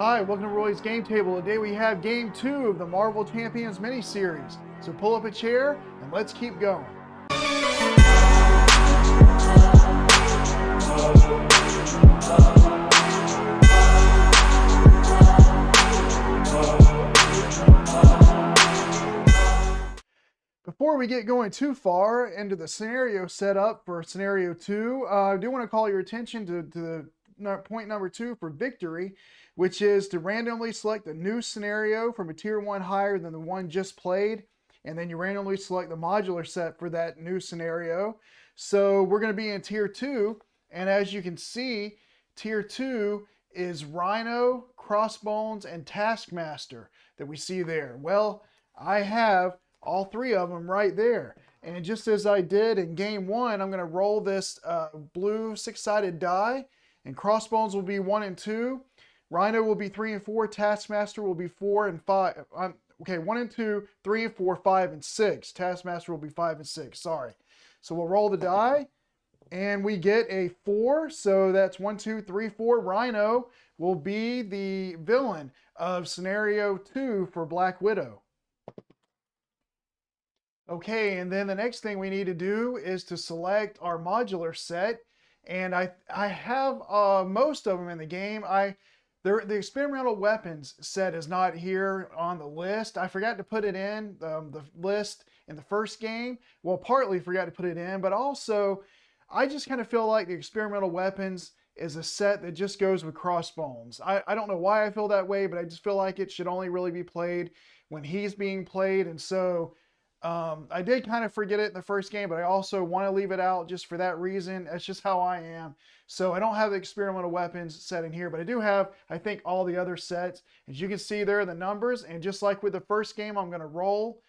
Hi, welcome to Roy's Game Table. Today we have Game 2 of the Marvel Champions Mini-Series. So pull up a chair and let's keep going. Before we get going too far into the scenario setup for Scenario 2, I do want to call your attention to point number 2 for victory, which is to randomly select a new scenario from a tier 1 higher than the one just played, and then you randomly select the modular set for that new scenario. So we're going to be in tier 2, and as you can see, tier 2 is Rhino, Crossbones, and Taskmaster that we see there. Well, I have all three of them right there. And just as I did in game 1, I'm going to roll this blue 6-sided die, and Crossbones will be 1 and 2. Rhino will be 3 and 4. Taskmaster will be 4 and 5. Okay, 1 and 2, 3 and 4, 5 and 6. Taskmaster will be 5 and 6. Sorry. So we'll roll the die, and we get a 4. So that's 1, 2, 3, 4. Rhino will be the villain of Scenario 2 for Black Widow. Okay, and then the next thing we need to do is to select our modular set. And I have most of them in the game. The experimental weapons set is not here on the list. I forgot to put it in the list in the first game. Well, partly forgot to put it in, but also I just kind of feel like the experimental weapons is a set that just goes with Crossbones. I don't know why I feel that way, but I just feel like it should only really be played when he's being played. And so I did kind of forget it in the first game, but I also want to leave it out just for that reason. That's just how I am. So I don't have the experimental weapons set in here, but I do have, I think, all the other sets. As you can see there are the numbers, and just like with the first game, I'm going to roll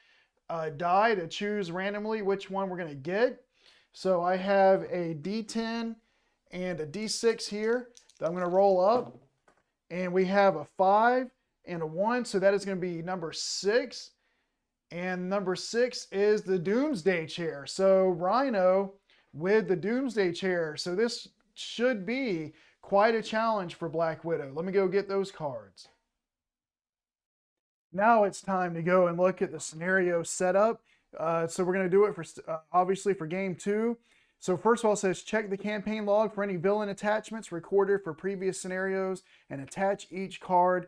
a die to choose randomly which one we're going to get. So I have a D10 and a D6 here that I'm going to roll up, and we have a 5 and a 1, so that is going to be number 6. And number 6 is the Doomsday Chair. So Rhino with the Doomsday Chair. So this should be quite a challenge for Black Widow. Let me go get those cards. Now it's time to go and look at the scenario setup. So we're going to do it for obviously for game 2. So first of all, it says check the campaign log for any villain attachments recorded for previous scenarios and attach each card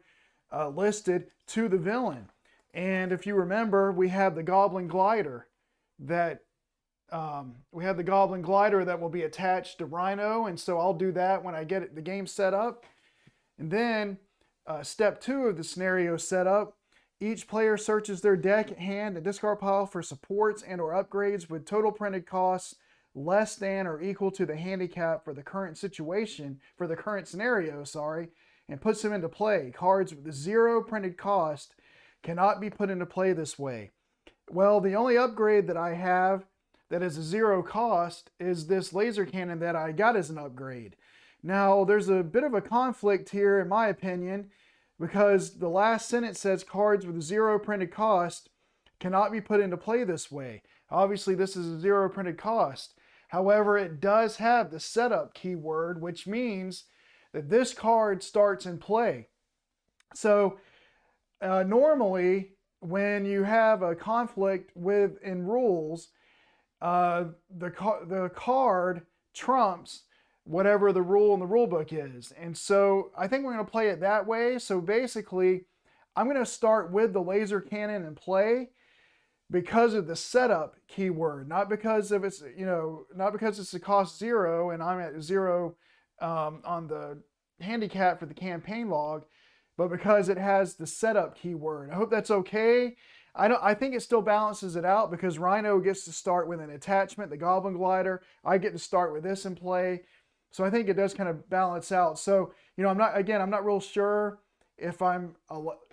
listed to the villain. And if you remember, we have the Goblin Glider that will be attached to Rhino, and so I'll do that when I get the game set up. And then step 2 of the scenario setup, each player searches their deck, hand, and discard pile for supports and or upgrades with total printed costs less than or equal to the handicap for the current scenario, and puts them into play. Cards with 0 printed cost cannot be put into play this way. Well, the only upgrade that I have that is a 0 cost is this laser cannon that I got as an upgrade. Now, there's a bit of a conflict here, in my opinion, because the last sentence says cards with 0 printed cost cannot be put into play this way. Obviously, this is a 0 printed cost. However, it does have the setup keyword, which means that this card starts in play. So, normally, when you have a conflict in rules, the card trumps whatever the rule in the rule book is. And so I think we're going to play it that way. So basically, I'm going to start with the laser cannon in play because of the setup keyword, not because it's a cost 0 and I'm at 0 on the handicap for the campaign log, but because it has the setup keyword. I hope that's okay. I think it still balances it out because Rhino gets to start with an attachment, the Goblin Glider. I get to start with this in play. So I think it does kind of balance out. So, I'm not real sure if I'm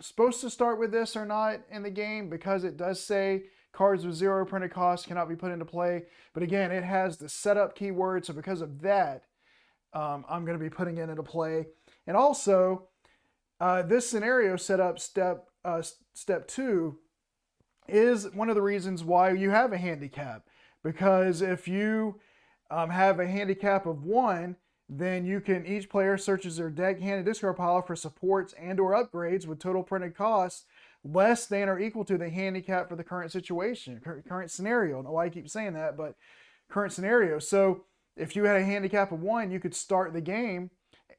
supposed to start with this or not in the game because it does say cards with 0 printed cost cannot be put into play. But again, it has the setup keyword. So because of that, I'm going to be putting it into play. And also, this scenario setup step 2 is one of the reasons why you have a handicap. Because if you have a handicap of 1 then each player searches their deck, hand, and discard pile for supports and or upgrades with total printed costs less than or equal to the handicap for the current situation, current scenario. I don't know why I keep saying that, but current scenario. So if you had a handicap of 1, you could start the game.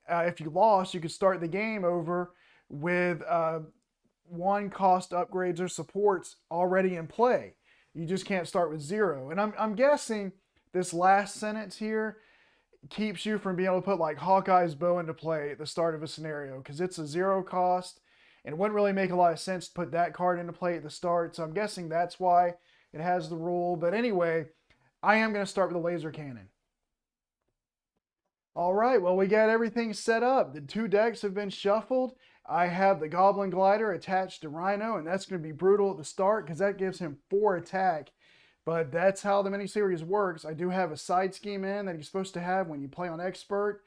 If you lost, you could start the game over with 1 cost upgrades or supports already in play. You just can't start with 0. And I'm guessing this last sentence here keeps you from being able to put like Hawkeye's bow into play at the start of a scenario, because it's a 0 cost and it wouldn't really make a lot of sense to put that card into play at the start. So I'm guessing that's why it has the rule. But anyway, I am going to start with a laser cannon. All right, well, we got everything set up. The 2 decks have been shuffled. I have the Goblin Glider attached to Rhino, and that's going to be brutal at the start because that gives him 4 attack. But that's how the mini-series works. I do have a side scheme in that he's supposed to have when you play on Expert.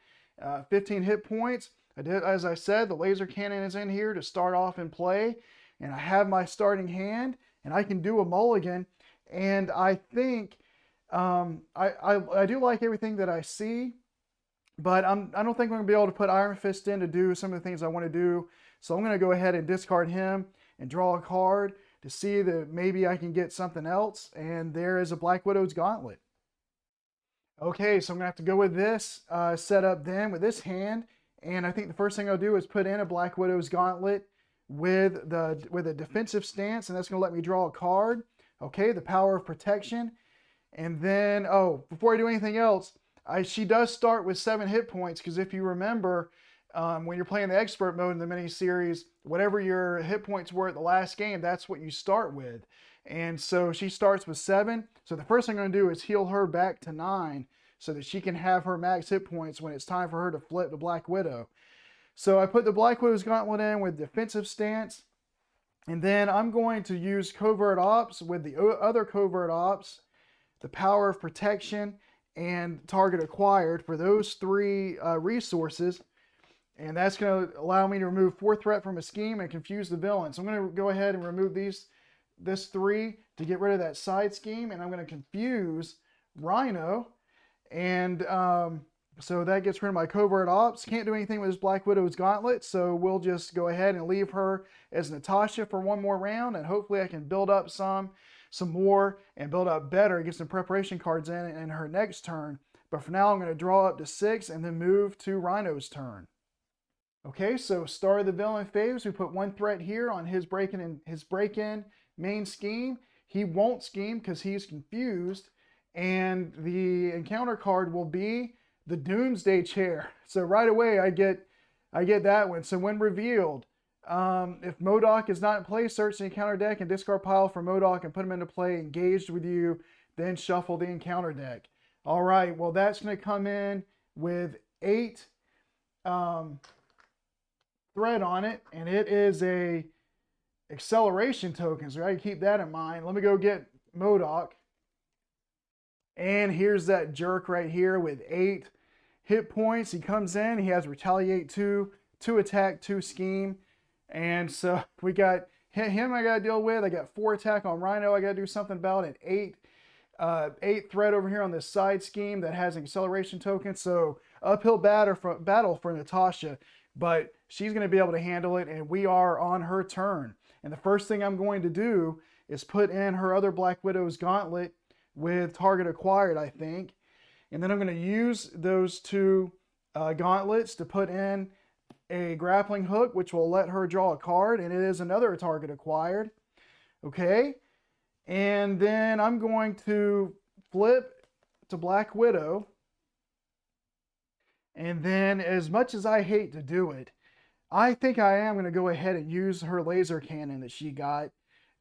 15 hit points. As I said, the laser cannon is in here to start off and play. And I have my starting hand, and I can do a mulligan. And I think I do like everything that I see. But I don't think I'm going to be able to put Iron Fist in to do some of the things I want to do. So I'm going to go ahead and discard him and draw a card to see that maybe I can get something else. And there is a Black Widow's Gauntlet. Okay, so I'm going to have to go with this setup then with this hand. And I think the first thing I'll do is put in a Black Widow's Gauntlet with a defensive stance. And that's going to let me draw a card. Okay, the Power of Protection. And then, before I do anything else, she does start with 7 hit points, because if you remember, when you're playing the expert mode in the mini-series, whatever your hit points were at the last game, that's what you start with. And so she starts with 7. So the first thing I'm going to do is heal her back to 9 so that she can have her max hit points when it's time for her to flip the Black Widow. So I put the Black Widow's Gauntlet in with defensive stance. And then I'm going to use Covert Ops with the other Covert Ops, the Power of Protection, and Target Acquired for those 3 resources. And that's going to allow me to remove 4 threat from a scheme and confuse the villain. So I'm going to go ahead and remove this 3 to get rid of that side scheme. And I'm going to confuse Rhino. And so that gets rid of my Covert Ops. Can't do anything with this Black Widow's Gauntlet. So we'll just go ahead and leave her as Natasha for 1 more round. And hopefully I can build up some more and build up better, get some preparation cards in her next turn. But for now, I'm going to draw up to 6 and then move to Rhino's turn. Okay, so start of the villain phase. We put 1 threat here on his break-in main scheme. He won't scheme because he's confused. And the encounter card will be the Doomsday Chair. So right away, I get that one. So when revealed, if MODOK is not in play, search the encounter deck and discard pile for MODOK and put him into play engaged with you, then shuffle the encounter deck. All right, well, that's going to come in with 8 thread on it, and it is a acceleration token, so I keep that in mind. Let me go get MODOK. And here's that jerk right here with 8 hit points. He comes in, he has Retaliate 2, 2 attack, 2 scheme. And so we got him I got to deal with. I got 4 attack on Rhino I got to do something about, and 8 threat over here on this side scheme that has an acceleration token. So uphill battle for Natasha, but she's going to be able to handle it, and we are on her turn. And the first thing I'm going to do is put in her other Black Widow's Gauntlet with Target Acquired, I think. And then I'm going to use those 2 gauntlets to put in a grappling hook, which will let her draw a card, and it is another Target Acquired. Okay, and then I'm going to flip to Black Widow. And then, as much as I hate to do it, I think I am going to go ahead and use her laser cannon that she got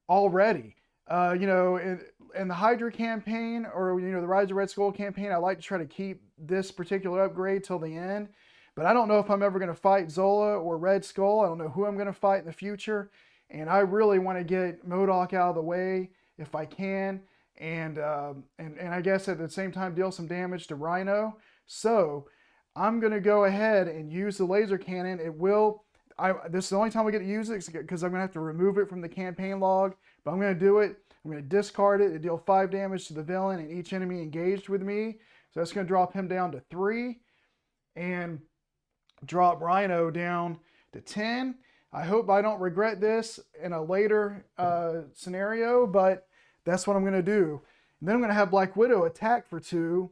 already. In the Hydra campaign, or the Rise of Red Skull campaign, I like to try to keep this particular upgrade till the end. But I don't know if I'm ever going to fight Zola or Red Skull. I don't know who I'm going to fight in the future. And I really want to get MODOK out of the way if I can. And I guess at the same time deal some damage to Rhino. So I'm going to go ahead and use the laser cannon. This is the only time I get to use it because I'm going to have to remove it from the campaign log. But I'm going to do it. I'm going to discard it to deal 5 damage to the villain and each enemy engaged with me. So that's going to drop him down to 3. and drop Rhino down to 10. I hope I don't regret this in a later scenario, but that's what I'm going to do. And then I'm going to have Black Widow attack for 2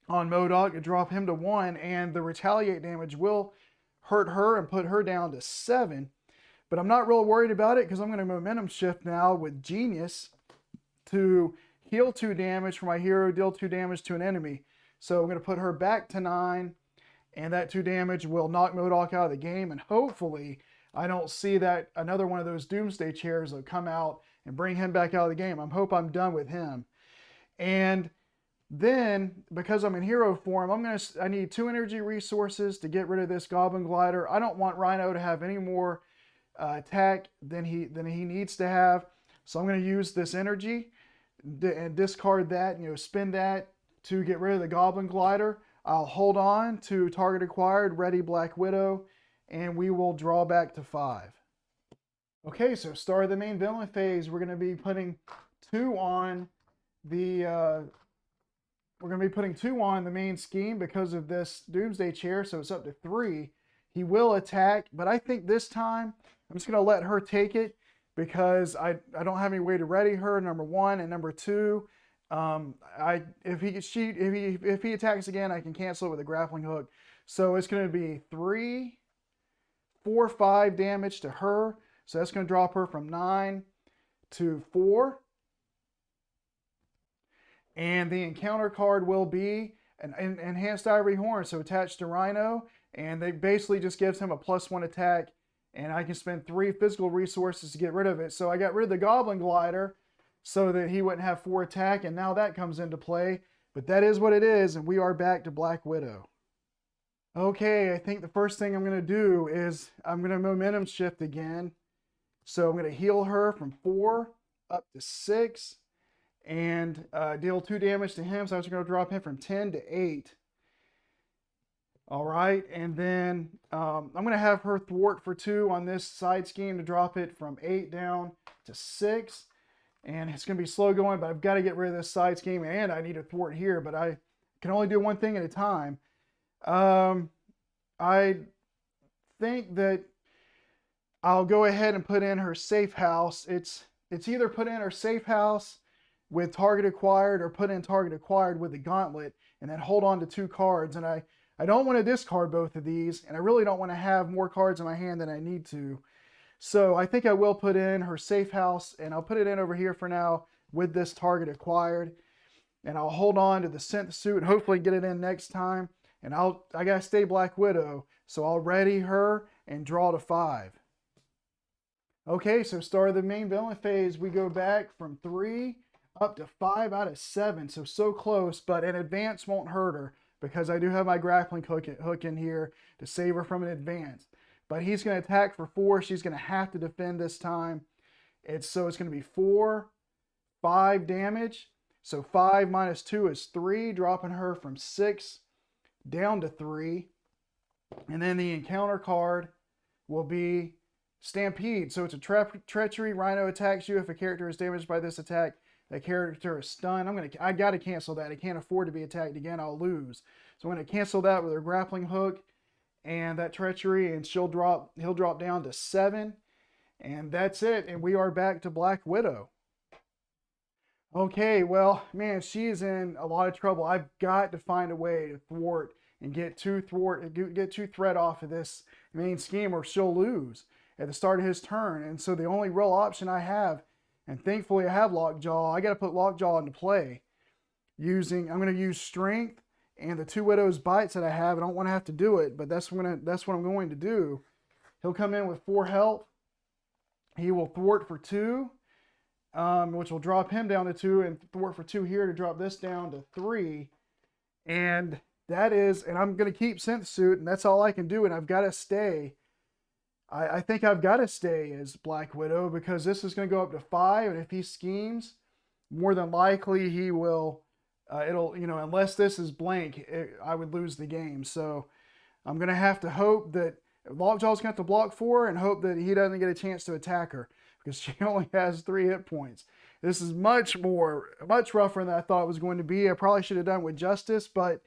on MODOK to drop him to 1, and the retaliate damage will hurt her and put her down to 7. But I'm not real worried about it because I'm going to momentum shift now with Genius to heal 2 damage for my hero, deal 2 damage to an enemy. So I'm going to put her back to 9, and that 2 damage will knock MODOK out of the game, and hopefully I don't see that another one of those Doomsday chairs will come out and bring him back out of the game. I hope I'm done with him. And then, because I'm in hero form, I need 2 energy resources to get rid of this Goblin Glider. I don't want Rhino to have any more attack than he needs to have. So I'm going to use this energy and discard that, spend that to get rid of the Goblin Glider. I'll hold on to target acquired, ready Black Widow, and we will draw back to 5. Okay, so start of the main villain phase. We're going to be putting 2 on the main scheme because of this Doomsday chair, so it's up to 3. He will attack, but I think this time I'm just going to let her take it because I don't have any way to ready her, number 1, and number 2, if he attacks again, I can cancel it with a grappling hook. So it's going to be 3, 4, 5 damage to her. So that's going to drop her from 9 to 4. And the encounter card will be an enhanced ivory horn, so attached to Rhino, and they basically just gives him a +1 attack, and I can spend 3 physical resources to get rid of it. So I got rid of the Goblin Glider so that he wouldn't have 4 attack, and now that comes into play. But that is what it is, and we are back to Black Widow. Okay, I think the first thing I'm going to do is I'm going to momentum shift again. So I'm going to heal her from 4 up to 6. And deal 2 damage to him, so I'm just going to drop him from 10 to 8. All right, and then I'm going to have her thwart for 2 on this side scheme to drop it from 8 down to 6. And it's going to be slow going, but I've got to get rid of this side scheme, and I need a thwart here, but I can only do one thing at a time. I think that I'll go ahead and put in her safe house. It's either put in her safe house with target acquired or put in target acquired with the gauntlet and then hold on to 2 cards. And I don't want to discard both of these, and I really don't want to have more cards in my hand than I need to. So I think I will put in her safe house, and I'll put it in over here for now with this target acquired. And I'll hold on to the synth suit and hopefully get it in next time. And I gotta stay Black Widow, so I'll ready her and draw to 5. Okay, so start of the main villain phase. We go back from 3 up to 5 out of 7. So close, but an advance won't hurt her because I do have my grappling hook in here to save her from an advance. But he's going to attack for 4. She's going to have to defend this time. So it's going to be 4, 5 damage. So 5 minus 2 is 3, dropping her from 6 down to 3. And then the encounter card will be Stampede. So it's a treachery. Rhino attacks you. If a character is damaged by this attack, that character is stunned. I got to cancel that. I can't afford to be attacked again. I'll lose. So I'm going to cancel that with a grappling hook and that treachery, and he'll drop down to 7. And that's it. And we are back to Black Widow. Okay, well, man, she's in a lot of trouble. I've got to find a way to thwart and get 2 threat off of this main scheme, or she'll lose at the start of his turn. And so the only real option I have, and thankfully I have Lockjaw, I got to put Lockjaw into play. I'm going to use Strength and the 2 Widow's Bites that I have. I don't want to have to do it, but that's what I'm going to do. He'll come in with 4 health. He will thwart for 2, which will drop him down to 2, and thwart for 2 here to drop this down to 3. And I'm going to keep Synth Suit, and that's all I can do, and I've got to stay. I think I've got to stay as Black Widow because this is going to go up to 5, and if he schemes, more than likely he will, unless this is blank, I would lose the game. So I'm going to have to hope that Lockjaw's going to have to block 4 and hope that he doesn't get a chance to attack her because she only has 3 hit points. This is much rougher than I thought it was going to be. I probably should have done it with Justice, but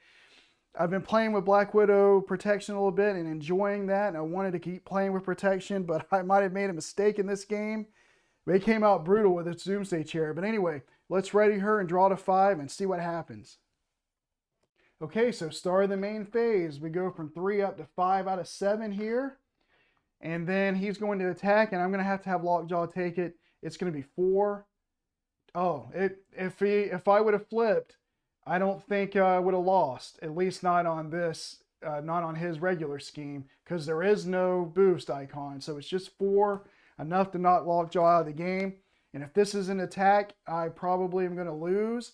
I've been playing with Black Widow protection a little bit and enjoying that, and I wanted to keep playing with protection, but I might have made a mistake in this game. They came out brutal with its Doomsday Chair. But anyway, let's ready her and draw to 5 and see what happens. Okay, so start of the main phase. We go from 3 up to 5 out of 7 here. And then he's going to attack, and I'm going to have Lockjaw take it. It's going to be 4. Oh, if I would have flipped, I don't think I would have lost. At least not on this, not on his regular scheme, because there is no boost icon. So it's just 4, enough to knock Lockjaw out of the game. And if this is an attack, I probably am going to lose.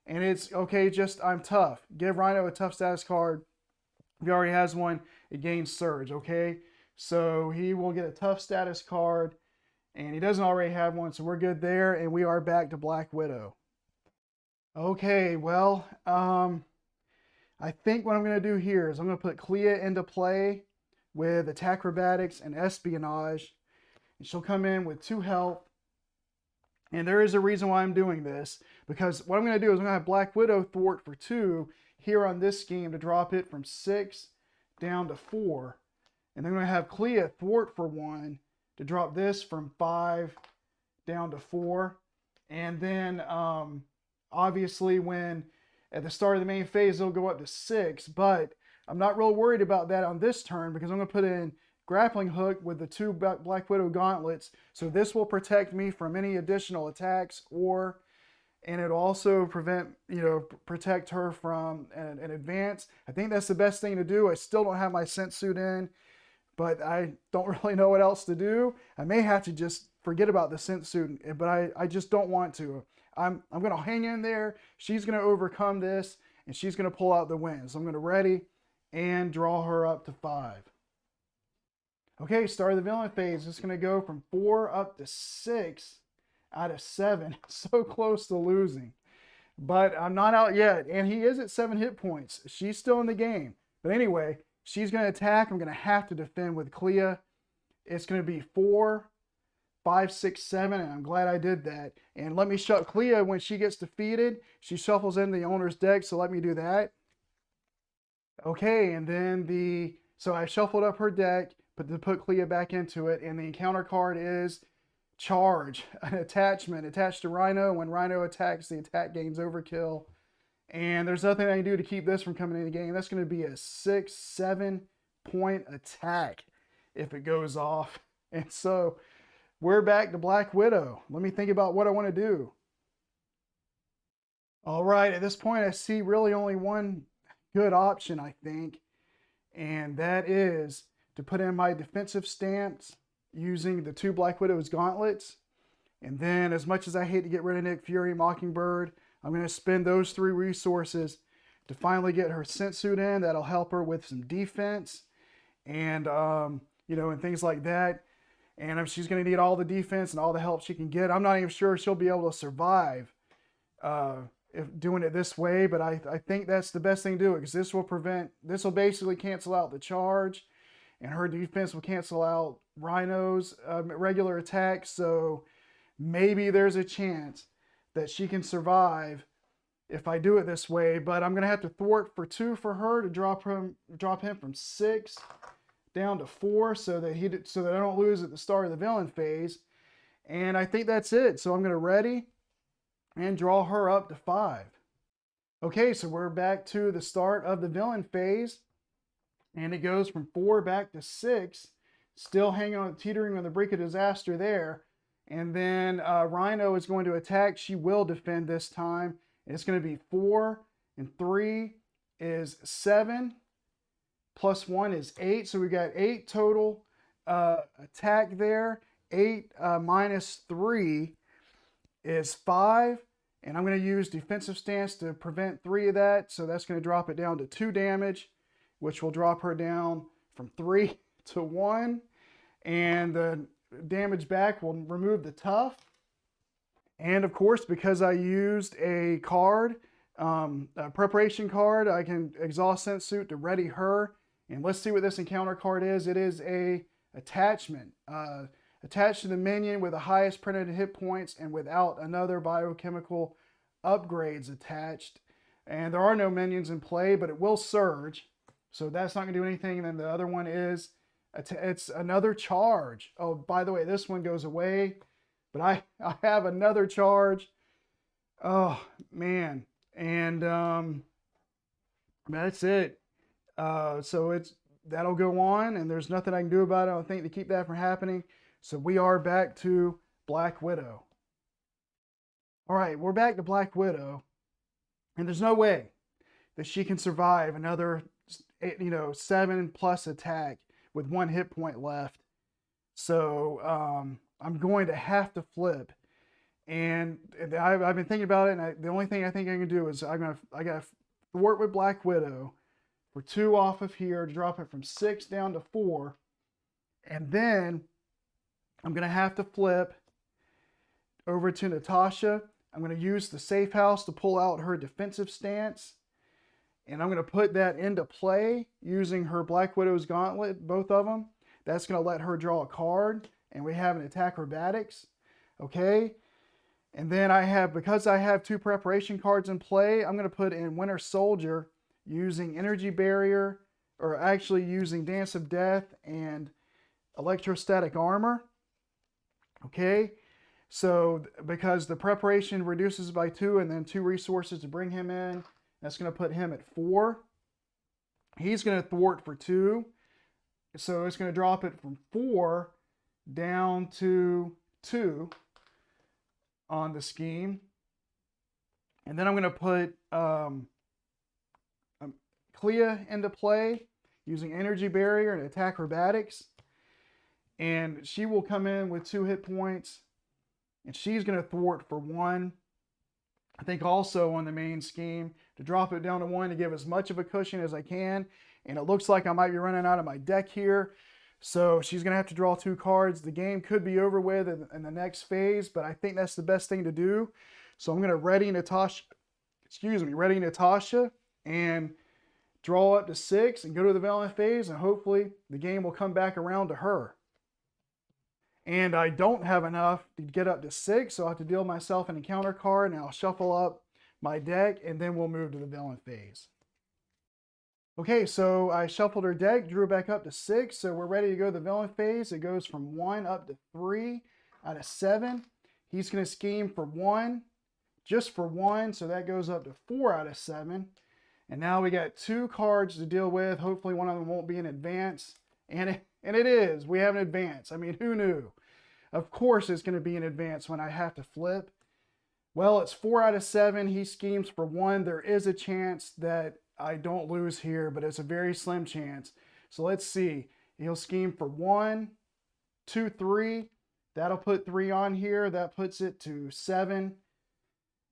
And it's okay, just I'm tough. Give Rhino a tough status card. If he already has one, it gains Surge, okay? So he will get a tough status card, and he doesn't already have one, so we're good there, and we are back to Black Widow. Okay, well, I think what I'm going to do here is I'm going to put Clea into play with Acrobatics and Espionage. And she'll come in with 2 health. And there is a reason why I'm doing this, because what I'm going to do is I'm going to have Black Widow thwart for 2 here on this scheme to drop it from 6 down to 4. And then I'm going to have Clea thwart for 1 to drop this from 5 down to 4. And then obviously when at the start of the main phase it'll go up to 6, but I'm not real worried about that on this turn because I'm going to put in Grappling Hook with the 2 Black Widow gauntlets. So this will protect me from any additional attacks, and it'll also protect her from an advance. I think that's the best thing to do. I still don't have my scent suit in, but I don't really know what else to do. I may have to just forget about the scent suit, but I just don't want to. I'm going to hang in there. She's going to overcome this, and she's going to pull out the win. So I'm going to ready and draw her up to 5. Okay, start of the villain phase. It's going to go from 4 up to 6 out of 7. So close to losing. But I'm not out yet. And he is at 7 hit points. She's still in the game. But anyway, she's going to attack. I'm going to have to defend with Clea. It's going to be 4, 5, 6, 7. And I'm glad I did that. And let me shut Clea when she gets defeated. She shuffles in the owner's deck. So let me do that. Okay, and then so I shuffled up her deck. But to put Clea back into it, and the encounter card is Charge, an attachment attached to Rhino. When Rhino attacks, the attack gains overkill. And there's nothing I can do to keep this from coming in the game. That's going to be a 6, 7 point attack if it goes off. And so we're back to Black Widow. Let me think about what I want to do. All right, at this point, I see really only one good option, I think, and that is to put in my defensive stance using the 2 Black Widow's gauntlets. And then, as much as I hate to get rid of Nick Fury, Mockingbird, I'm going to spend those 3 resources to finally get her scent suit in. That'll help her with some defense and, and things like that. And she's going to need all the defense and all the help she can get. I'm not even sure she'll be able to survive if doing it this way, but I think that's the best thing to do, because this will basically cancel out the charge, and her defense will cancel out Rhino's regular attack. So maybe there's a chance that she can survive if I do it this way. But I'm going to have to thwart for 2 for her to drop him from 6 down to 4 so that I don't lose at the start of the villain phase. And I think that's it. So I'm going to ready and draw her up to 5. Okay, so we're back to the start of the villain phase. And it goes from 4 back to 6, still hanging on, teetering on the brink of disaster there. And then Rhino is going to attack. She will defend this time. And it's going to be 4, and 3 is 7, plus 1 is 8. So we got 8 total attack there. 8 minus 3 is 5. And I'm going to use defensive stance to prevent 3 of that. So that's going to drop it down to 2 damage, which will drop her down from 3 to 1. And the damage back will remove the tough. And of course, because I used a card, a preparation card, I can exhaust scent suit to ready her. And let's see what this encounter card is. It is a attachment. Attached to the minion with the highest printed hit points and without another biochemical upgrades attached. And there are no minions in play, but it will surge. So that's not going to do anything. And then the other one is, it's another charge. Oh, by the way, this one goes away. But I have another charge. Oh, man. And that's it. So that'll go on, and there's nothing I can do about it, I don't think, to keep that from happening. So we are back to Black Widow. All right, we're back to Black Widow, and there's no way that she can survive another 7+ attack with 1 hit point left. So I'm going to have to flip. And I've been thinking about it, and the only thing I think I can do is I got to thwart with Black Widow for 2 off of here to drop it from 6 down to 4. And then I'm going to have to flip over to Natasha. I'm going to use the safe house to pull out her defensive stance. And I'm going to put that into play using her Black Widow's gauntlet, both of them. That's going to let her draw a card. And we have an attack acrobatics. Okay. And then because I have 2 preparation cards in play, I'm going to put in Winter Soldier using Energy Barrier, or actually using Dance of Death and Electrostatic Armor. Okay. So because the preparation reduces by 2 and then 2 resources to bring him in, that's going to put him at 4. He's going to thwart for 2. So it's going to drop it from 4 down to 2 on the scheme. And then I'm going to put Clea into play using Energy Barrier and Attack Acrobatics. And she will come in with 2 hit points. And she's going to thwart for 1. I think also on the main scheme to drop it down to 1 to give as much of a cushion as I can. And it looks like I might be running out of my deck here. So she's going to have to draw 2 cards. The game could be over with in the next phase, but I think that's the best thing to do. So I'm going to ready Natasha and draw up to 6 and go to the villain phase, and hopefully the game will come back around to her. And I don't have enough to get up to 6, so I have to deal myself an encounter card, and I'll shuffle up my deck, and then we'll move to the villain phase. Okay, so I shuffled her deck, drew it back up to 6, so we're ready to go to the villain phase. It goes from 1 up to 3 out of 7. He's going to scheme for 1, just for 1, so that goes up to 4 out of 7. And now we got 2 cards to deal with. Hopefully one of them won't be in advance. And it is. We have an advance. I mean, who knew? Of course it's going to be an advance when I have to flip. Well, it's 4 out of 7. He schemes for 1. There is a chance that I don't lose here, but it's a very slim chance. So let's see. He'll scheme for 1, 2, 3. That'll put 3 on here. That puts it to 7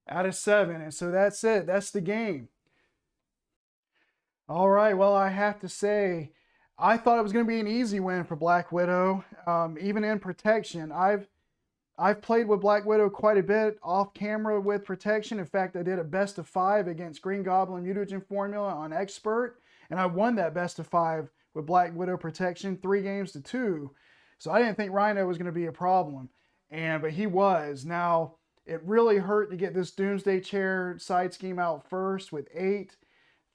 out of 7. And so that's it. That's the game. All right. Well, I have to say, I thought it was going to be an easy win for Black Widow. Even in protection, I've played with Black Widow quite a bit off camera with protection. In fact, I did a best of 5 against Green Goblin Mutagen Formula on Expert, and I won that best of 5 with Black Widow protection, 3 games to 2. So I didn't think Rhino was going to be a problem, but he was. Now, it really hurt to get this Doomsday Chair side scheme out first with 8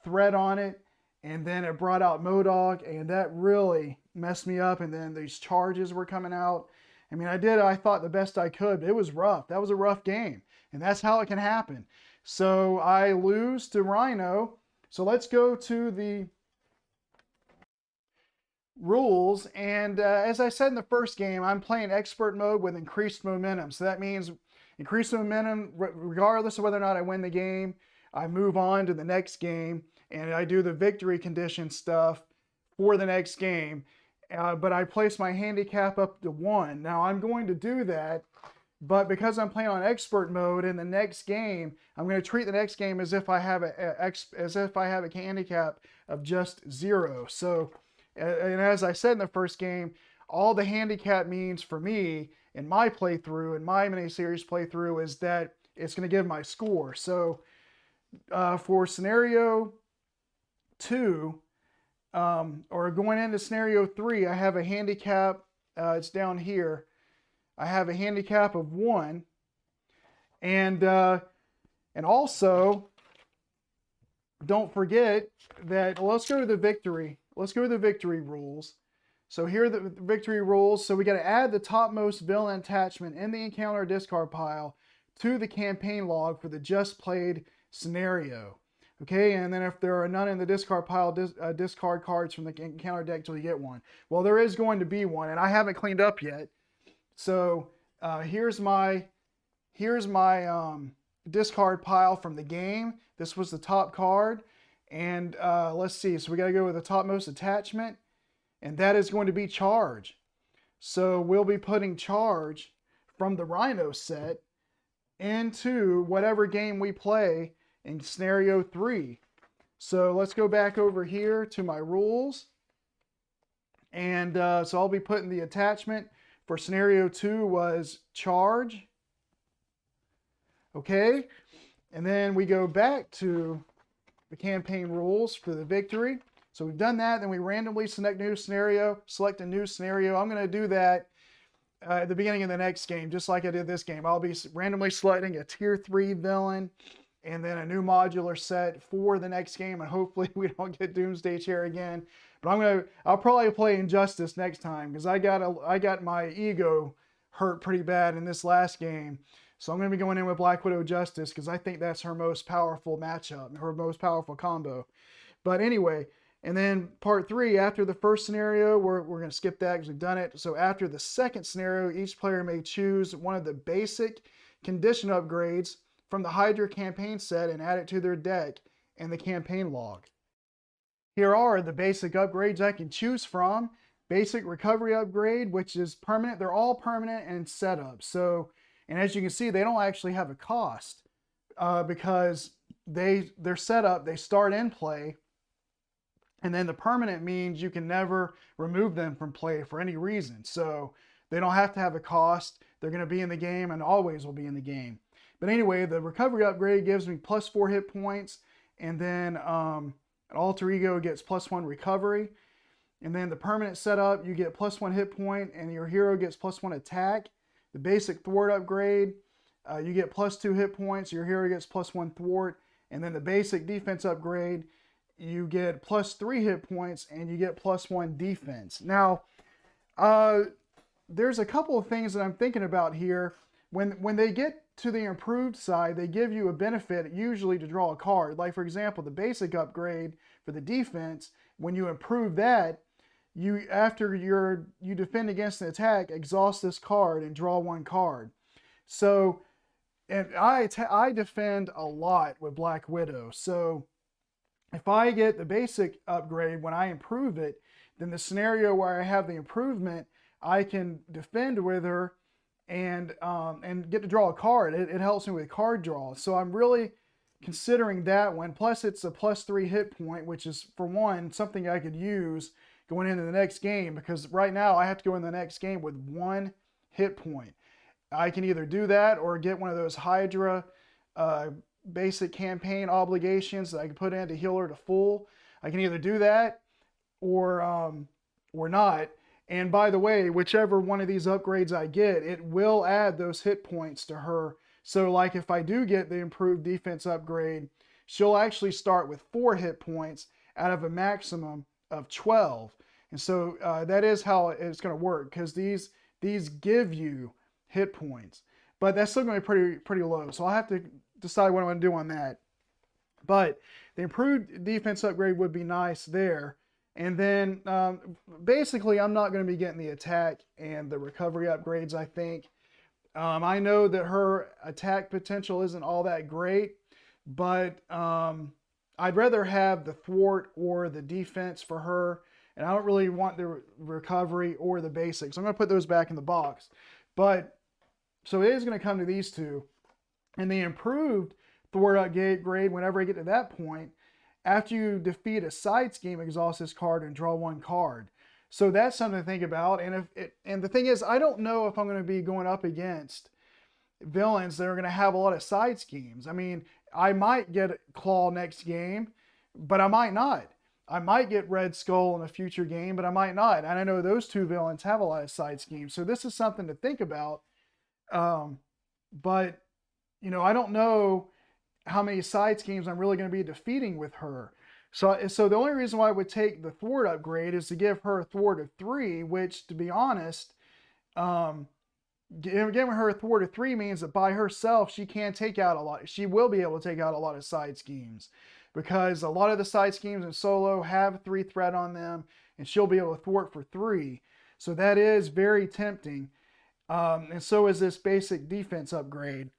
threat on it. And then it brought out MODOK, and that really messed me up. And then these charges were coming out. I mean, I thought the best I could, but it was rough. That was a rough game. And that's how it can happen. So I lose to Rhino. So let's go to the rules. And as I said in the first game, I'm playing expert mode with increased momentum. So that means increased momentum, regardless of whether or not I win the game, I move on to the next game. And I do the victory condition stuff for the next game. But I place my handicap up to 1. Now I'm going to do that, but because I'm playing on expert mode in the next game, I'm going to treat the next game as if I have a handicap of just 0. So, and as I said in the first game, all the handicap means for me in my playthrough, in my mini-series playthrough, is that it's going to give my score. So for scenario 2, or going into scenario 3, I have a handicap, it's down here. I have a handicap of 1. And also, don't forget that, let's go to the victory. Let's go to the victory rules. So here are the victory rules. So we got to add the topmost villain attachment in the encounter discard pile to the campaign log for the just played scenario. Okay, and then if there are none in the discard pile, discard cards from the encounter deck till you get one. Well, there is going to be one, and I haven't cleaned up yet. So here's my discard pile from the game. This was the top card, and let's see. So we got to go with the topmost attachment, and that is going to be Charge. So we'll be putting Charge from the Rhino set into whatever game we play in scenario 3. So let's go back over here to my rules. And so I'll be putting the attachment for scenario 2 was Charge. Okay. And then we go back to the campaign rules for the victory. So we've done that. Then we randomly select a new scenario. I'm going to do that at the beginning of the next game, just like I did this game. I'll be randomly selecting a tier 3 villain and then a new modular set for the next game, and hopefully we don't get Doomsday Chair again. But I'll probably play Injustice next time because I got my ego hurt pretty bad in this last game. So I'm going to be going in with Black Widow Justice because I think that's her most powerful matchup, her most powerful combo. But anyway, and then part 3, after the first scenario, we're going to skip that because we've done it. So after the second scenario, each player may choose one of the basic condition upgrades from the Hydra campaign set and add it to their deck and the campaign log. Here are the basic upgrades I can choose from. Basic recovery upgrade, which is permanent. They're all permanent and set up. So, and as you can see, they don't actually have a cost because they're set up, they start in play. And then the permanent means you can never remove them from play for any reason. So they don't have to have a cost. They're going to be in the game and always will be in the game. But anyway, the recovery upgrade gives me +4 hit points. And then an alter ego gets +1 recovery. And then the permanent setup, you get +1 hit point and your hero gets +1 attack. The basic thwart upgrade, you get +2 hit points. Your hero gets +1 thwart. And then the basic defense upgrade, you get +3 hit points and you get +1 defense. Now, there's a couple of things that I'm thinking about here. When they get to the improved side, they give you a benefit usually to draw a card. Like for example, the basic upgrade for the defense, when you improve that, after you defend against an attack, exhaust this card and draw 1 card. So, and I defend a lot with Black Widow. So if I get the basic upgrade, when I improve it, then the scenario where I have the improvement, I can defend with her and get to draw a card. It helps me with card draw. So I'm really considering that one. Plus it's a +3 hit point, which is, for one, something I could use going into the next game, because right now I have to go in the next game with 1 hit point. I can either do that or get one of those Hydra basic campaign obligations that I can put in to heal her to full. I can either do that or not. And by the way, whichever one of these upgrades I get, it will add those hit points to her. So like if I do get the improved defense upgrade, she'll actually start with 4 hit points out of a maximum of 12. And so that is how it's going to work, because these give you hit points, but that's still going to be pretty low. So I'll have to decide what I'm going to do on that. But the improved defense upgrade would be nice there. And then basically I'm not going to be getting the attack and the recovery upgrades, I think. I know that her attack potential isn't all that great, but I'd rather have the thwart or the defense for her. And I don't really want the recovery or the basics. I'm going to put those back in the box. But so it is going to come to these two. And the improved thwart upgrade, whenever I get to that point, after you defeat a side scheme, exhaust this card and draw 1 card. So that's something to think about. And the thing is, I don't know if I'm going to be going up against villains that are going to have a lot of side schemes. I mean, I might get Claw next game, but I might not. I might get Red Skull in a future game, but I might not. And I know those 2 villains have a lot of side schemes. So this is something to think about. But, you know, I don't know. how many side schemes I'm really going to be defeating with her. So the only reason why I would take the thwart upgrade is to give her a thwart of 3, which, to be honest, giving her a thwart of 3 means that by herself she can take out a lot. She will be able to take out a lot of side schemes, because a lot of the side schemes in solo have 3 threat on them, and she'll be able to thwart for 3. So that is very tempting. And so is this basic defense upgrade.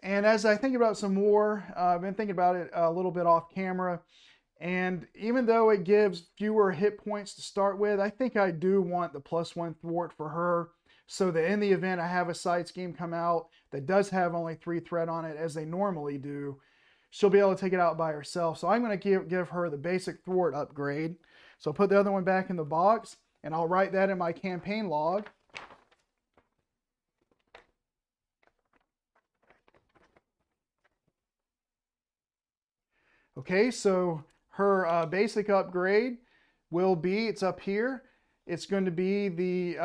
And as I think about some more, I've been thinking about it a little bit off camera. And even though it gives fewer hit points to start with, I think I do want the +1 thwart for her, so that in the event I have a side scheme come out that does have only 3 threat on it, as they normally do, she'll be able to take it out by herself. So I'm going to give her the basic thwart upgrade. So I'll put the other one back in the box, and I'll write that in my campaign log. Okay, so her basic upgrade will be, it's up here, it's going to be the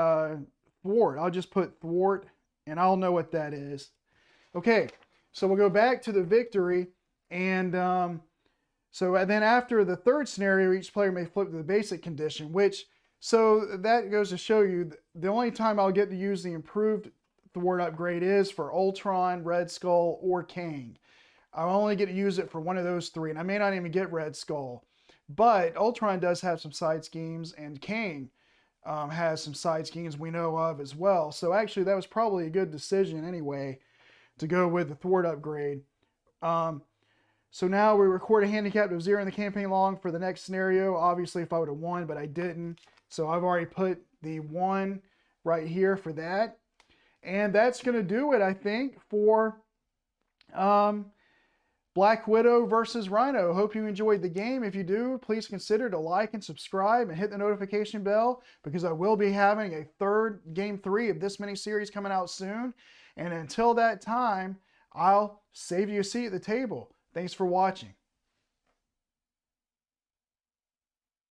thwart. I'll just put thwart, and I'll know what that is. Okay, so we'll go back to the victory, and then after the third scenario, each player may flip to the basic condition, so that goes to show you the only time I'll get to use the improved thwart upgrade is for Ultron, Red Skull, or Kang. I'll only get to use it for one of those 3, and I may not even get Red Skull. But Ultron does have some side schemes, and Kang has some side schemes we know of as well. So actually, that was probably a good decision anyway, to go with the thwart upgrade. So now we record a handicap of 0 in the campaign log for the next scenario. Obviously, if I would have won, but I didn't. So I've already put the 1 right here for that. And that's going to do it, I think, for Black Widow versus Rhino. Hope you enjoyed the game. If you do, please consider to like and subscribe and hit the notification bell, because I will be having a game 3 of this mini-series coming out soon. And until that time, I'll save you a seat at the table. Thanks for watching.